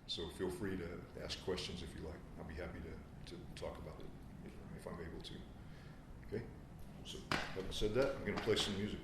So feel free to ask questions if you like. I'll be happy to talk about it if I'm able to. Okay? So having said that, I'm going to play some music.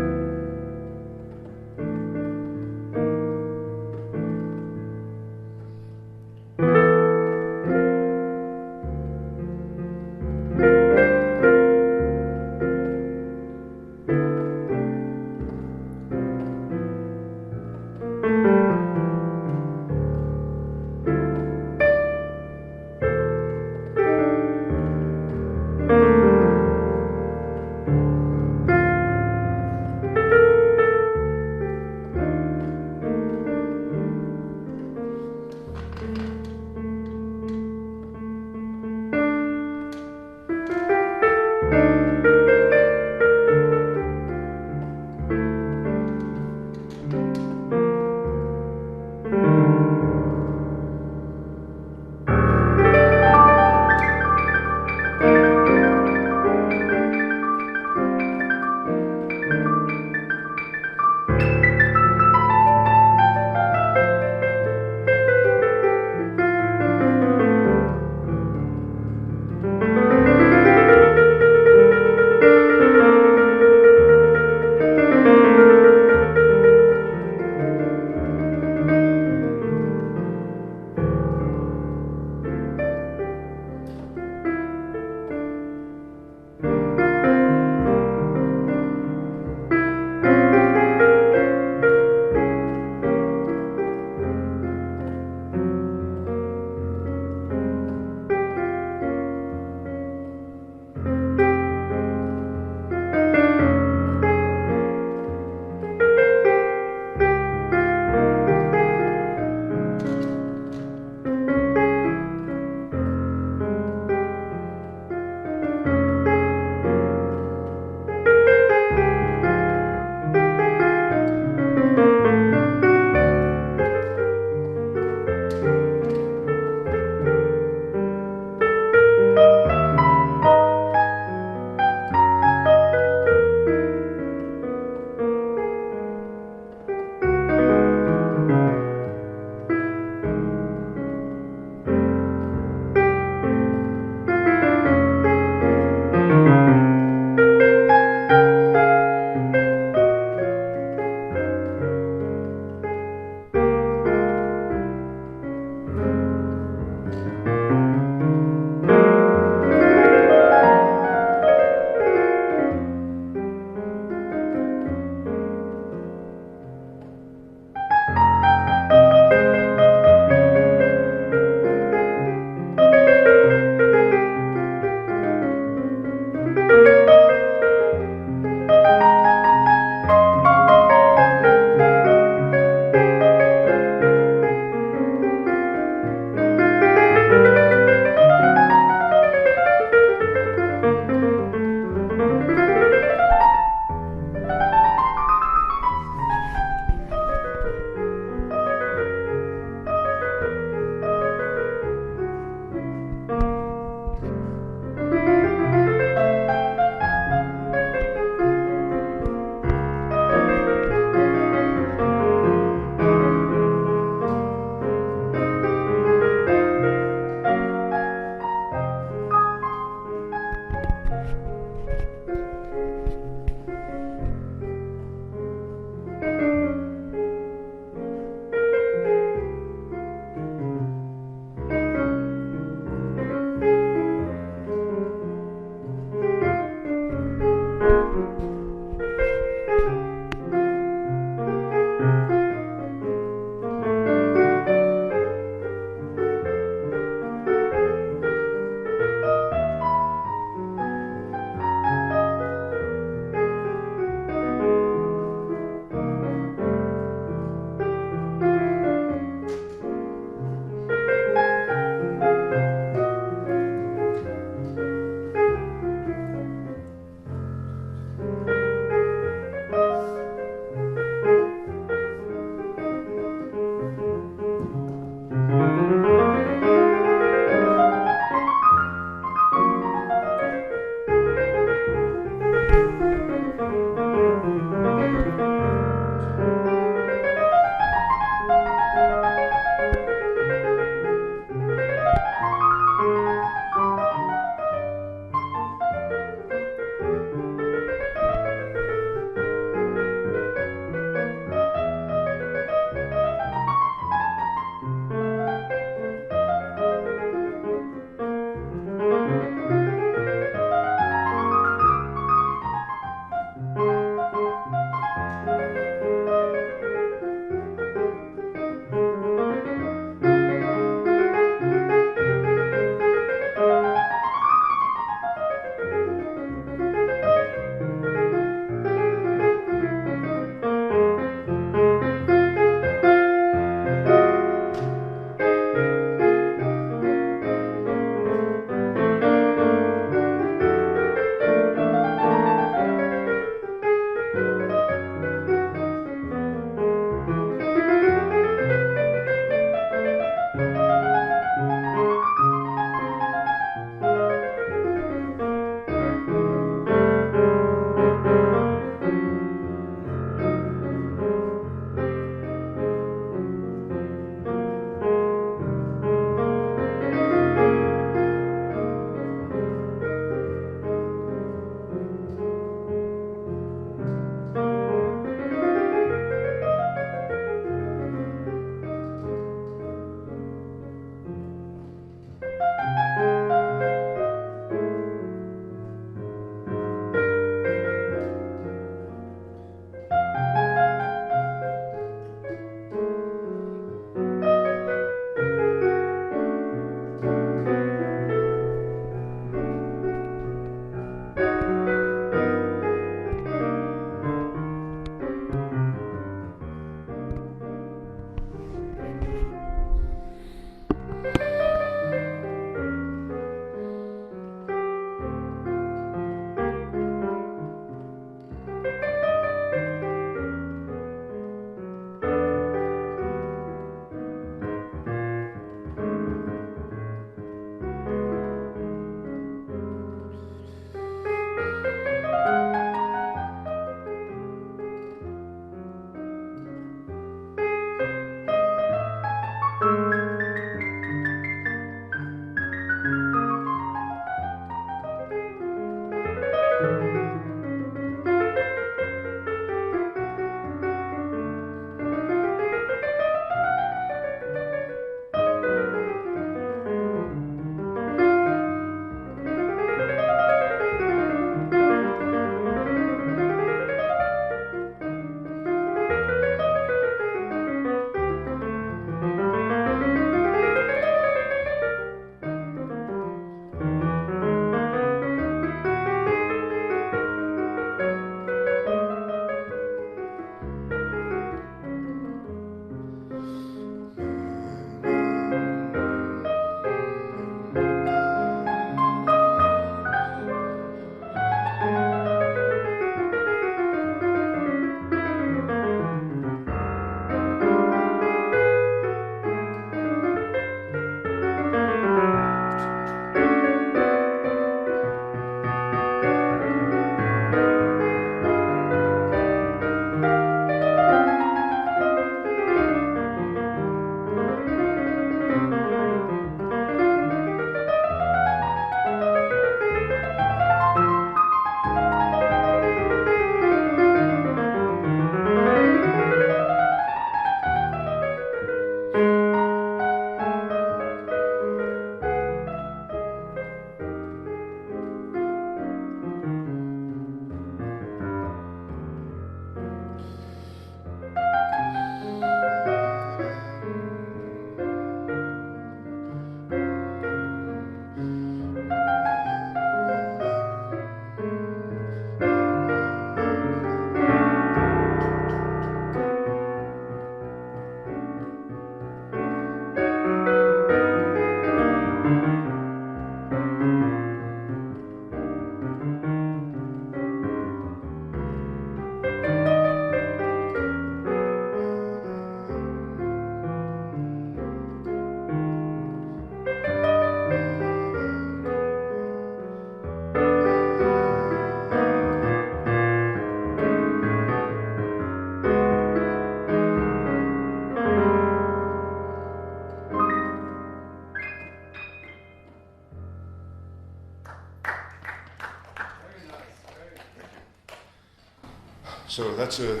So that's a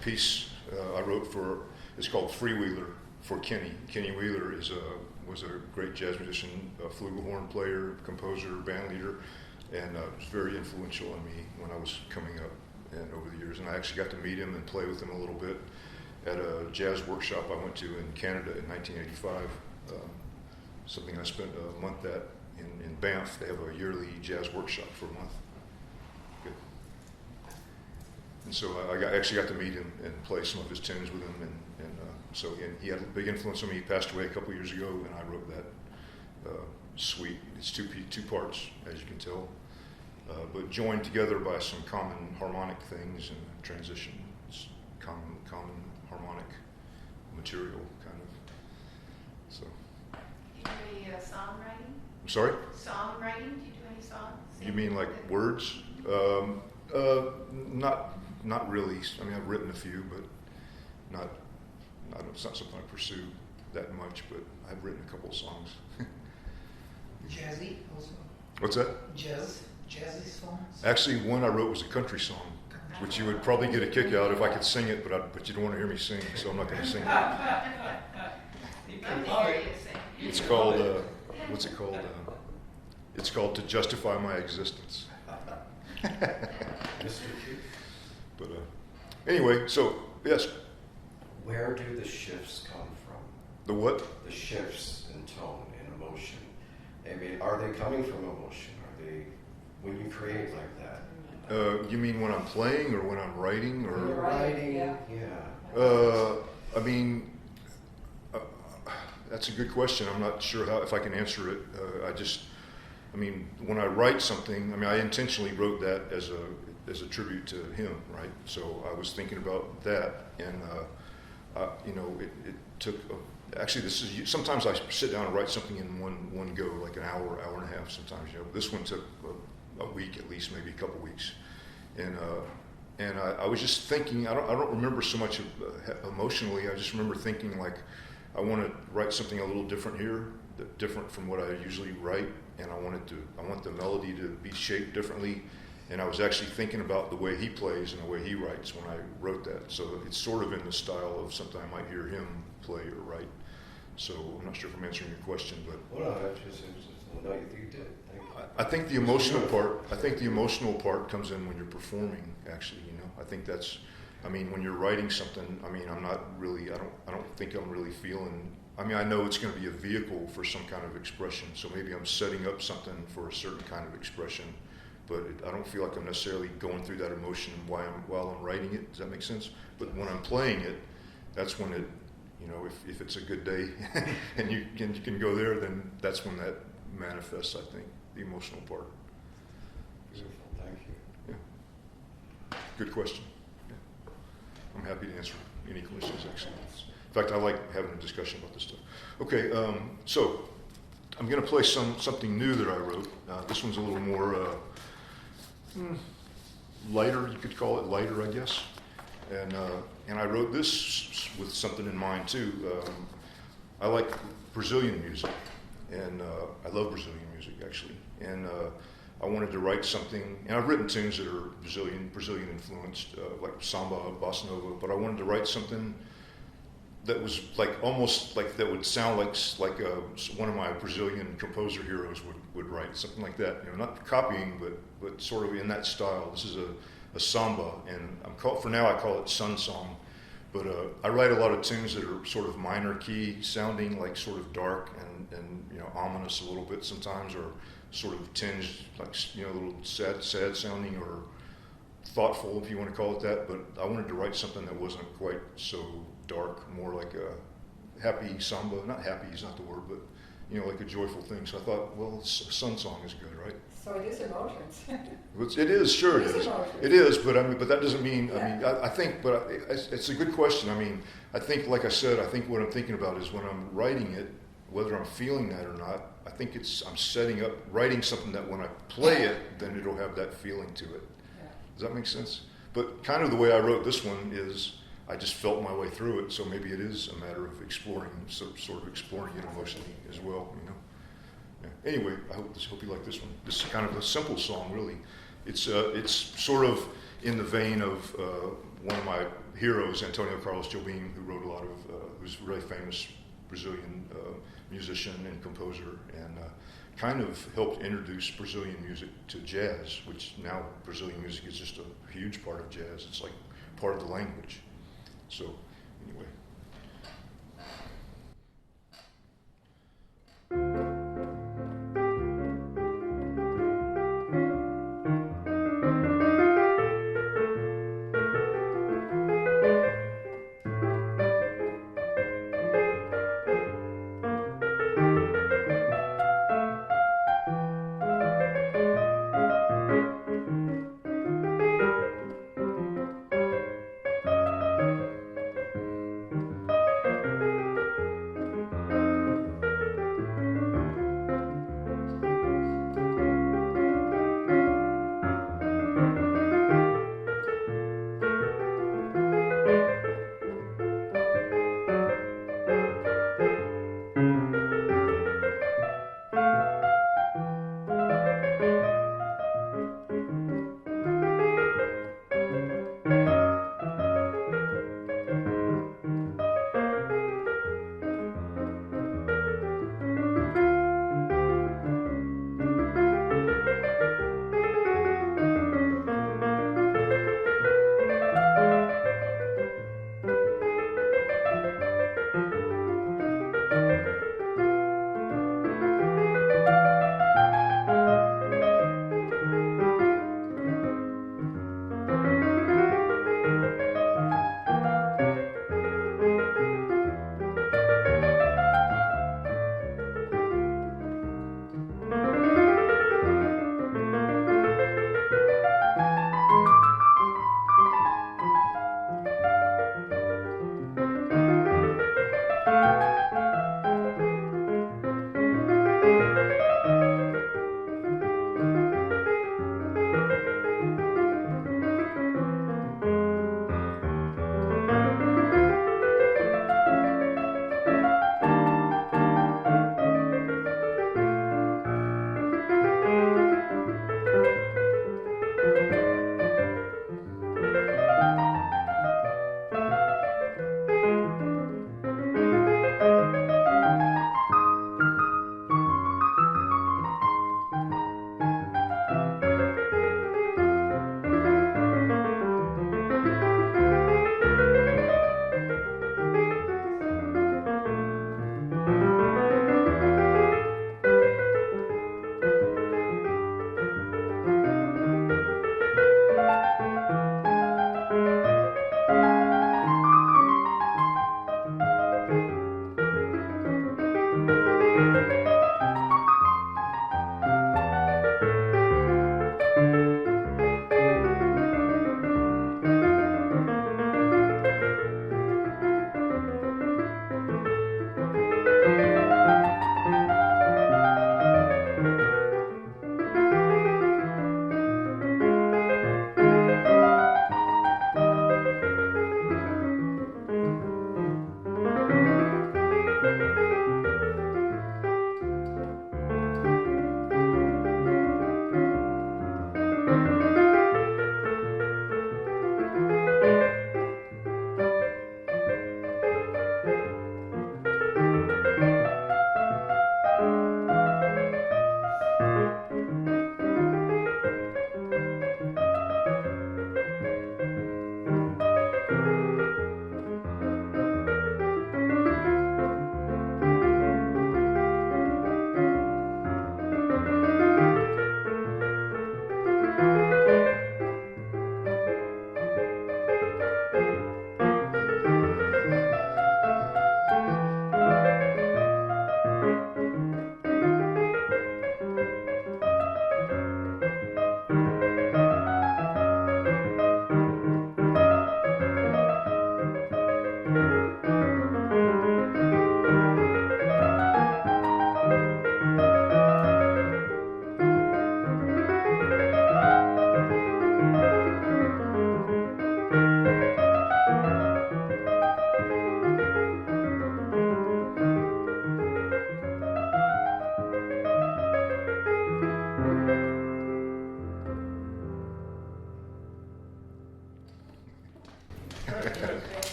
piece I wrote for. It's called Freewheeler for Kenny. Kenny Wheeler was a great jazz musician, a flugelhorn player, composer, band leader, and was very influential on me when I was coming up and over the years. And I actually got to meet him and play with him a little bit at a jazz workshop I went to in Canada in 1985. Something I spent a month at in Banff. They have a yearly jazz workshop for a month. Good. And so I actually got to meet him and play some of his tunes with him, and he had a big influence on me. He passed away a couple years ago, and I wrote that suite. It's two parts, as you can tell, but joined together by some common harmonic things and transition. It's common harmonic material, kind of. So. Do you do any songwriting? I'm sorry? Songwriting? Do you do any songs? You mean like words? Not really. I mean, I've written a few, but it's not something I pursue that much, but I've written a couple of songs. Jazzy also? What's that? Jazzy songs? Actually, one I wrote was a country song, which you would probably get a kick out if I could sing it, but you don't want to hear me sing, so I'm not going to sing it. It's called, what's it called? It's called To Justify My Existence. But anyway, so, yes. Where do the shifts come from? The what? The shifts in tone and emotion. I mean, are they coming from emotion? Are they, when you create like that? You mean when I'm playing or when I'm writing? Or When you're writing, Yeah. I mean, that's a good question. I'm not sure if I can answer it. When I write something, I intentionally wrote that as a tribute to him, right? So I was thinking about that, and it took. Actually, sometimes I sit down and write something in one go, like an hour and a half. Sometimes, this one took a week at least, maybe a couple weeks, and I was just thinking. I don't remember so much emotionally. I just remember thinking like, I want to write something a little different here, different from what I usually write, and I want the melody to be shaped differently. And I was actually thinking about the way he plays and the way he writes when I wrote that. So it's sort of in the style of something I might hear him play or write. So I'm not sure if I'm answering your question, but Well, no, you did. I think the emotional part. I think the emotional part comes in when you're performing. Actually, I think that's. When you're writing something. I'm not really. I don't think I'm really feeling. I know it's going to be a vehicle for some kind of expression. So maybe I'm setting up something for a certain kind of expression. But I don't feel like I'm necessarily going through that emotion while I'm writing it. Does that make sense? But when I'm playing it, that's when it, if it's a good day and you can go there, then that's when that manifests, I think, the emotional part. Beautiful, thank you. Yeah. Good question. Yeah. I'm happy to answer any questions, actually. In fact, I like having a discussion about this stuff. Okay, so I'm going to play something new that I wrote. This one's a little more lighter, you could call it lighter, I guess. And I wrote this with something in mind too. I like Brazilian music, and I love Brazilian music actually. And I wanted to write something, and I've written tunes that are Brazilian influenced, like samba, bossa nova. But I wanted to write something that was almost like that would sound like one of my Brazilian composer heroes would write, something like that. Not copying, but sort of in that style. This is a samba, and for now I call it Sun Song. But I write a lot of tunes that are sort of minor key sounding, like sort of dark and ominous a little bit sometimes, or sort of tinged like a little sad sounding or thoughtful, if you want to call it that. But I wanted to write something that wasn't quite so dark, more like a happy samba. Not happy is not the word, but like a joyful thing. So I thought, well, Sun Song is good, right? So it is emotions. It is, sure it is. Emotions. It is, but that doesn't mean. Yeah. I think, but it's a good question. I think, like I said, I think what I'm thinking about is when I'm writing it, whether I'm feeling that or not. I think I'm setting up, writing something that when I play it, then it'll have that feeling to it. Yeah. Does that make sense? But kind of the way I wrote this one is I just felt my way through it. So maybe it is a matter of exploring, sort of exploring it emotionally as well. Yeah. Anyway, I hope you like this one. This is kind of a simple song, really. It's sort of in the vein of one of my heroes, Antonio Carlos Jobim, who wrote a lot of, who's a really famous Brazilian musician and composer, and kind of helped introduce Brazilian music to jazz, which now Brazilian music is just a huge part of jazz. It's like part of the language. So anyway.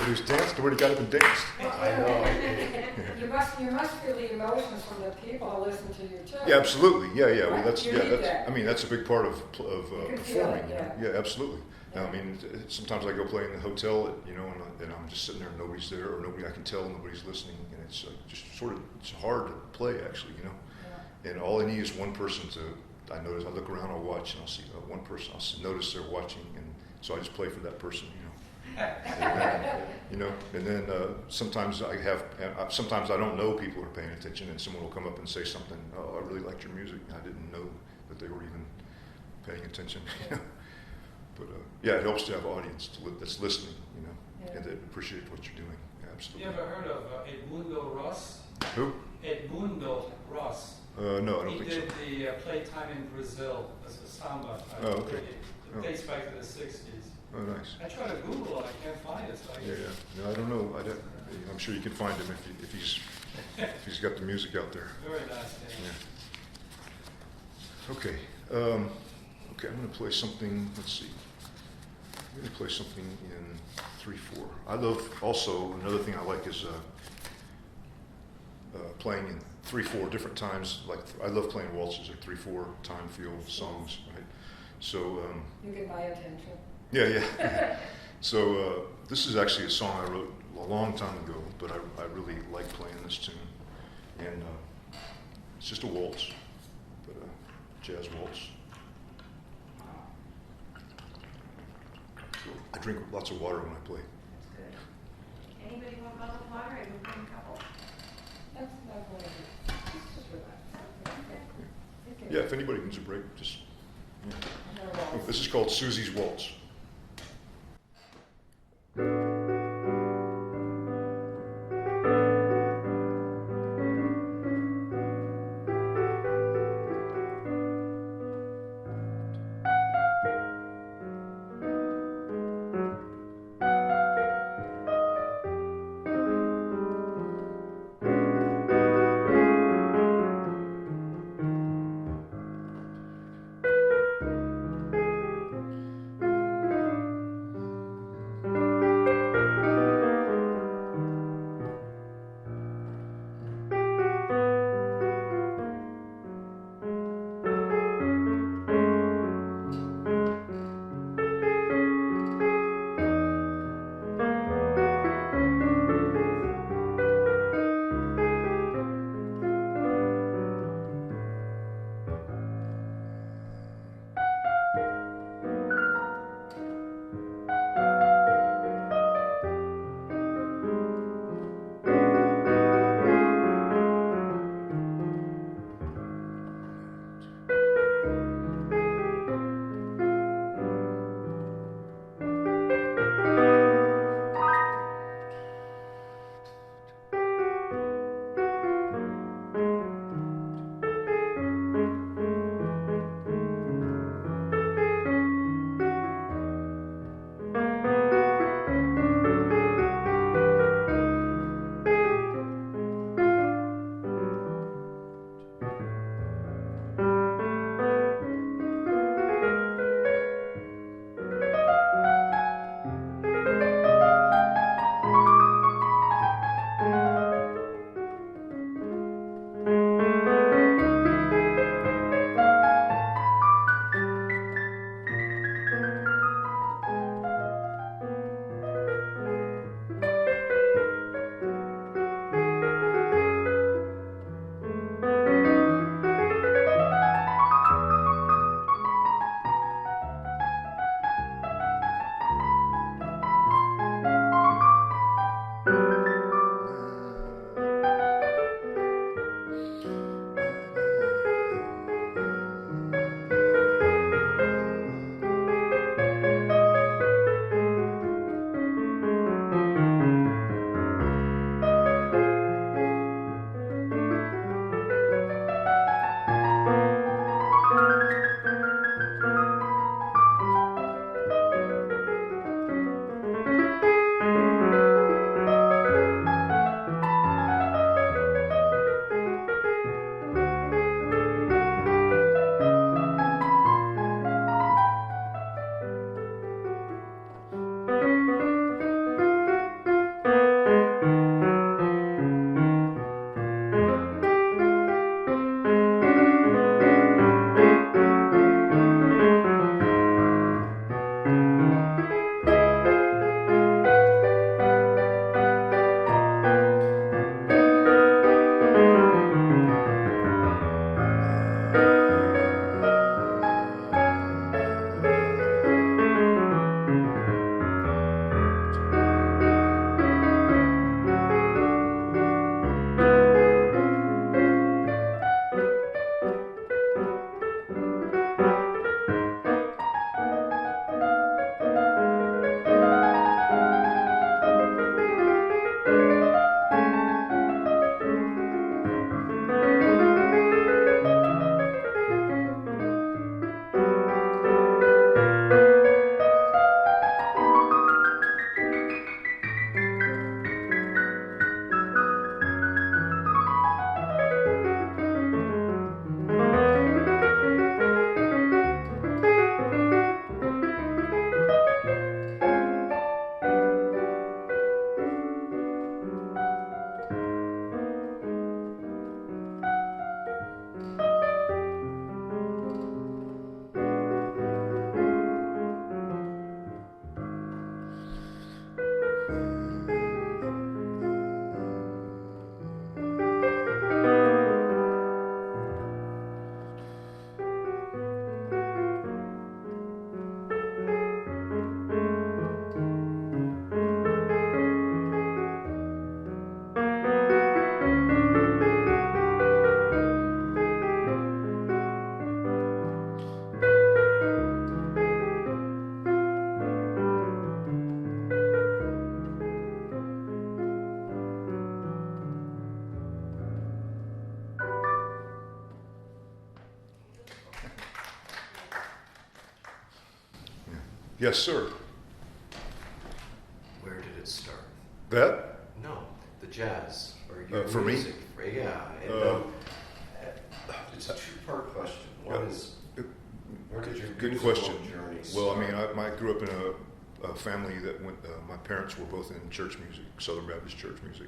Nobody's danced. Nobody got up and danced. I know. You must feel the emotions from the people who listen to you too. Yeah, absolutely. Yeah. Well, Right? that's You yeah. need That's. that. I mean, that's a big part of You can feel performing. it, You know? yeah. Yeah, absolutely. Yeah. I mean, sometimes I go play in the hotel, you know, and I'm just sitting there, and nobody's there, or nobody I can tell nobody's listening, and it's just sort of it's hard to play actually, you know. Yeah. And all I need is one person to. I notice. I look around, I'll watch, and I'll see one person. Notice they're watching, and so I just play for that person, you know. And then sometimes sometimes I don't know people are paying attention, and someone will come up and say something. Oh, I really liked your music. I didn't know that they were even paying attention. You know? But yeah, it helps to have an audience that's listening, you know, Yeah. and that appreciate what you're doing. Yeah, You absolutely. ever heard of Edmundo Ross? Who? Edmundo Ross. No, I don't He think so. did the playtime in Brazil as a samba. Oh, okay. It dates back to the 60s. Oh, nice. I try to Google it, I can't find it. So I Yeah. No, I don't know. I'm sure you can find him if he's got the music out there. Very nice. Yeah. Okay. I'm going to play something. Let's see. I'm going to play something in 3/4. I love also another thing I like is playing in 3/4 different times. Like I love playing waltzes at 3/4 time feel songs. Right. So. You get my attention. Yeah. So this is actually a song I wrote a long time ago, but I really like playing this tune, and it's just a waltz, but a jazz waltz. So I drink lots of water when I play. That's good. Anybody want bottled water? I can bring a couple. That's not what I do. Just relax. Okay. Yeah, if anybody needs a break, just. Yeah. No waltz. This is called Susie's Waltz. Yes, sir. Where did it start? That? No, the jazz or your For me? music. Yeah, and, it's a two-part question. One is, where did your Good musical question. journey Well, start? I mean, I grew up in a family that went. My parents were both in church music, Southern Baptist church music.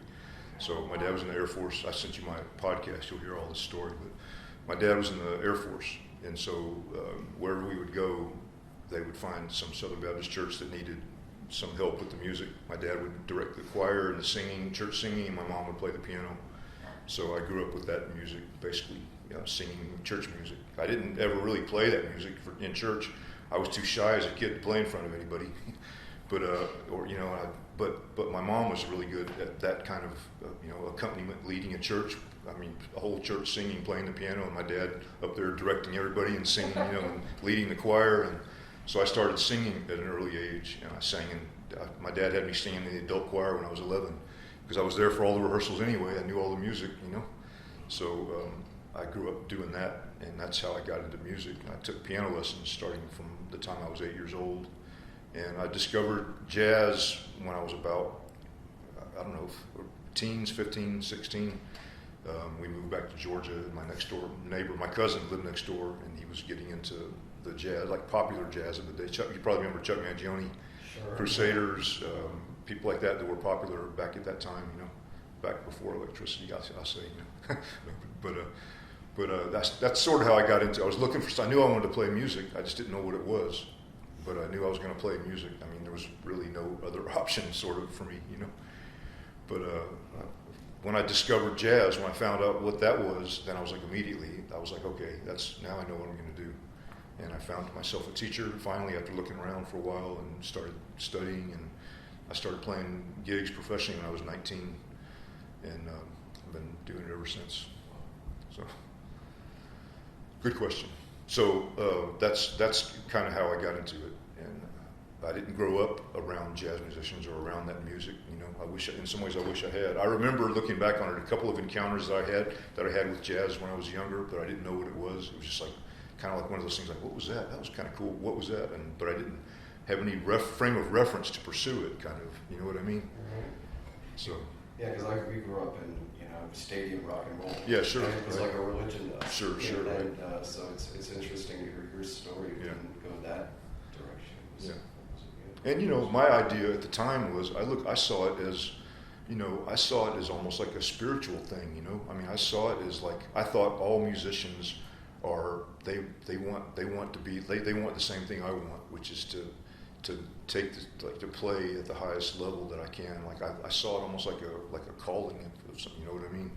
So my dad was in the Air Force. I sent you my podcast. You'll hear all this story. But my dad was in the Air Force, and so wherever we would go, they would find some Southern Baptist church that needed some help with the music. My dad would direct the choir and the singing, church singing, and my mom would play the piano. So I grew up with that music, basically, singing church music. I didn't ever really play that music in church. I was too shy as a kid to play in front of anybody. But my mom was really good at that kind of accompaniment, leading a church. I mean, a whole church singing, playing the piano, and my dad up there directing everybody and singing, and leading the choir. And so I started singing at an early age, and I sang. My dad had me singing in the adult choir when I was 11, because I was there for all the rehearsals anyway. I knew all the music, So I grew up doing that, and that's how I got into music. I took piano lessons starting from the time I was 8 years old. And I discovered jazz when I was about, teens, 15, 16. We moved back to Georgia. My next door neighbor, my cousin, lived next door, and he was getting into the jazz, like popular jazz of the day. You probably remember Chuck Mangione, Sure. Crusaders, people like that were popular back at that time, back before electricity, I'll say, But that's sort of how I got into it. I knew I wanted to play music. I just didn't know what it was. But I knew I was going to play music. I mean, there was really no other option, sort of, for me, But when I discovered jazz, when I found out what that was, then I was like, okay, now I know what I'm going to do. And I found myself a teacher finally after looking around for a while and started studying. And I started playing gigs professionally when I was 19, and I've been doing it ever since. So, good question. So that's kind of how I got into it, and I didn't grow up around jazz musicians or around that music. In some ways, I wish I had. I remember looking back on it, a couple of encounters that I had with jazz when I was younger, but I didn't know what it was. It was just kind of like one of those things, like, what was that? That was kind of cool. What was that? But I didn't have any frame of reference to pursue it. Kind of, you know what I mean? Mm-hmm. So. Yeah, because we grew up in stadium rock and roll. Yeah, sure. And it was right. like a religion to us. Sure, And right. so it's interesting to hear your story Yeah. and go that direction. Yeah. So, And my idea at the time was I saw it as almost like a spiritual thing. I mean, I saw it as like, I thought all musicians they want the same thing I want, which is to take to play at the highest level that I can. Like I saw it almost like a calling of something. You know what I mean?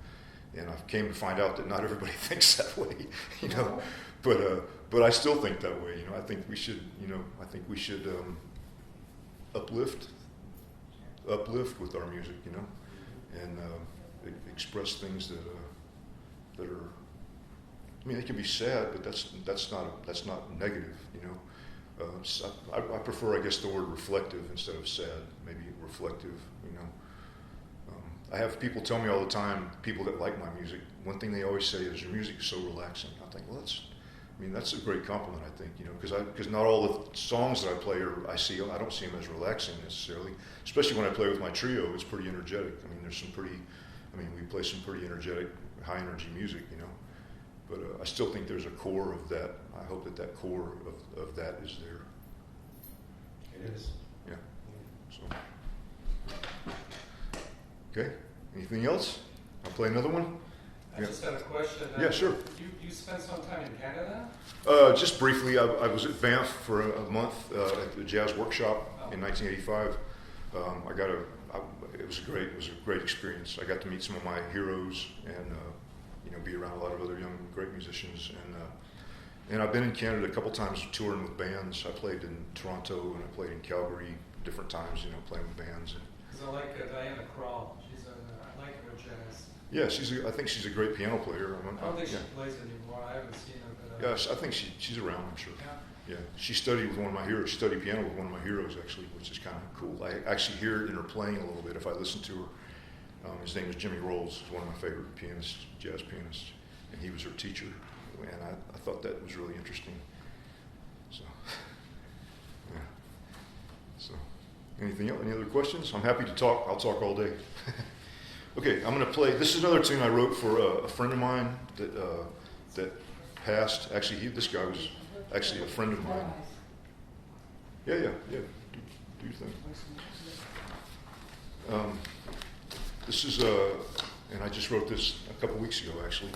And I came to find out that not everybody thinks that way. No. But I still think that way. I think we should. Uplift with our music. And express things that are. I mean, it can be sad, but that's not negative. I prefer, I guess, the word reflective instead of sad. Maybe reflective. I have people tell me all the time, people that like my music, one thing they always say is, your music is so relaxing. I think, well, that's a great compliment, I think, because not all the songs that I play I don't see them as relaxing necessarily, especially when I play with my trio. It's pretty energetic. I mean, we play some pretty energetic, high energy music, but I still think there's a core of that. I hope that core of that is there. It is. Yeah. So. Okay. Anything else? I'll play another one. I just had a question. Yeah, sure. You spent some time in Canada? Just briefly, I was at Banff for a month at the jazz workshop in 1985. It was a great experience. I got to meet some of my heroes and be around a lot of other young great musicians. And I've been in Canada a couple times touring with bands. I played in Toronto and I played in Calgary different times. Playing with bands. Because I like Diana Krall. I like her jazz. Yeah, I think she's a great piano player. I don't think she yeah. plays anymore. I haven't seen her. But, Yes, I think she's around, I'm sure. Yeah. Yeah, she studied with one of my heroes. She studied piano with one of my heroes, actually, which is kind of cool. I actually hear it in her playing a little bit if I listen to her. His name is Jimmy Rolls. He's one of my favorite pianists, jazz pianists, and he was her teacher. And I thought that was really interesting. So, yeah. Anything else? Any other questions? I'm happy to talk. I'll talk all day. Okay, I'm going to play. This is another tune I wrote for a friend of mine that passed. Actually, this guy was actually a friend of mine. Yeah. Do your thing. This is and I just wrote this a couple weeks ago, actually.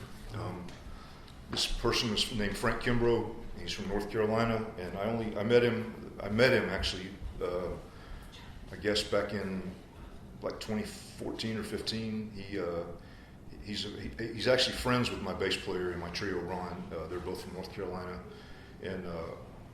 This person was named Frank Kimbrough. He's from North Carolina, and I met him actually. I guess back in like 2014 or 15. He's actually friends with my bass player in my trio, Ron. They're both from North Carolina, and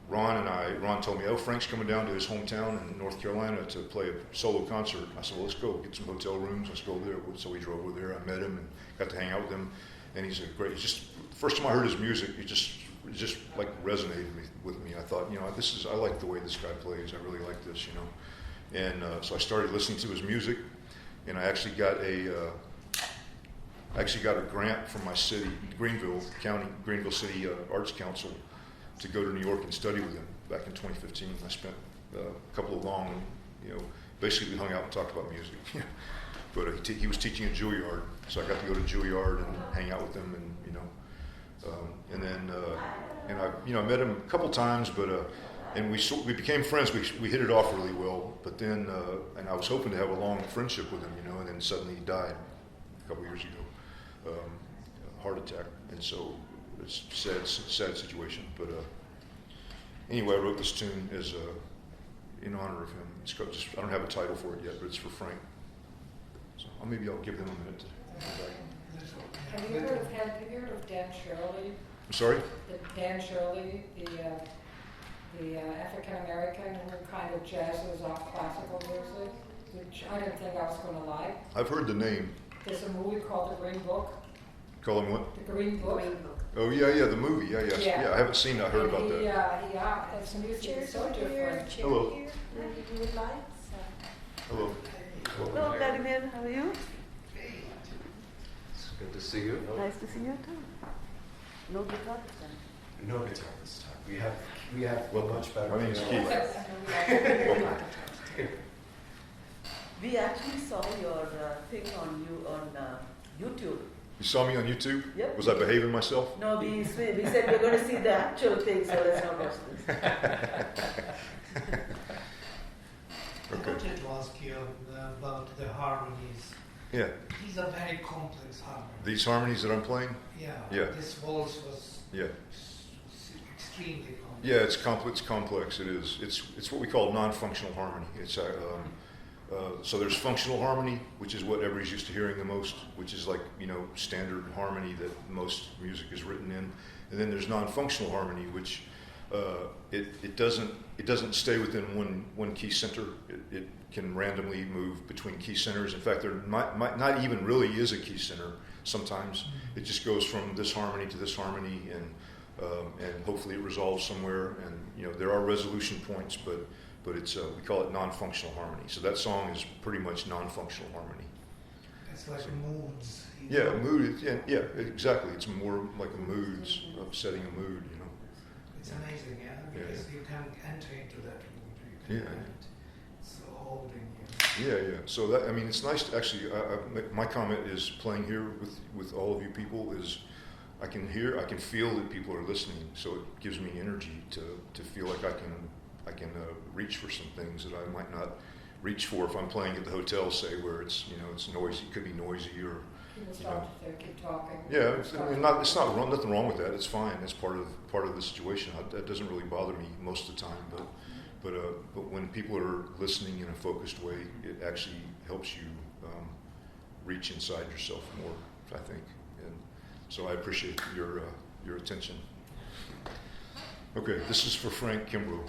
Ron told me, oh, Frank's coming down to his hometown in North Carolina to play a solo concert. I said, well, let's go get some hotel rooms. Let's go over there. So we drove over there. I met him and got to hang out with him. And he's just the first time I heard his music, it just like resonated with me. I thought, I like the way this guy plays. I really like this, And so I started listening to his music, and I actually got a grant from my city, Greenville City Arts Council, to go to New York and study with him back in 2015. I spent a couple of long, basically we hung out and talked about music. But he was teaching at Juilliard, so I got to go to Juilliard and hang out with him, and I met him a couple times, but and we became friends. We hit it off really well. But then, and I was hoping to have a long friendship with him, and then suddenly he died a couple years ago, heart attack, and so it's a sad situation. But anyway, I wrote this tune as in honor of him. It's called I don't have a title for it yet, but it's for Frank. So maybe I'll give them a minute to come back. Have you heard of Dan Shirley? I'm sorry? Dan Shirley, the African American who kind of jazzes off classical music, which I didn't think I was going to like. I've heard the name. There's a movie called The Green Book. Call him what? The Green Book. Oh yeah, the movie. Yeah. I haven't seen it. I heard about that. Yeah, his music is so different. Hello. If you would like. Hello. Hello, Vladimir. How are you? It's good to see you. Nice to see you too. No guitar this time. No guitar this time. We have much better. My name's piano. Keith. We actually saw your thing on YouTube. You saw me on YouTube? Yep. Was I behaving myself? No, we said we're going to see the actual thing, so let's not watch this. I wanted to ask you about the harmonies. Yeah. These are very complex harmonies. These harmonies that I'm playing? Yeah. Yeah. This waltz was Yeah. extremely complex. Yeah, it's complex. It is. It's what we call non-functional harmony. It's so there's functional harmony, which is what everybody's used to hearing the most, which is like standard harmony that most music is written in, and then there's non-functional harmony, which it doesn't stay within one key center. It can randomly move between key centers. In fact, there might not even really is a key center. Sometimes it just goes from this harmony to this harmony, and hopefully it resolves somewhere. And there are resolution points, but it's we call it non-functional harmony. So that song is pretty much non-functional harmony. It's like moods. Yeah, mood. Yeah, exactly. It's more like a moods of setting a mood. It's amazing, because you can enter into that mood. You can it's holding you. Yeah. So that it's nice to actually. My comment is playing here with all of you people is I can feel that people are listening. So it gives me energy to feel like I can reach for some things that I might not reach for if I'm playing at the hotel, say, where it's it's noisy. It could be noisy or. People start to keep talking. Yeah, it's not wrong, nothing wrong with that. It's fine. It's part of the situation. That doesn't really bother me most of the time. But when people are listening in a focused way, it actually helps you reach inside yourself more, I think. And so I appreciate your attention. Okay, this is for Frank Kimbrough.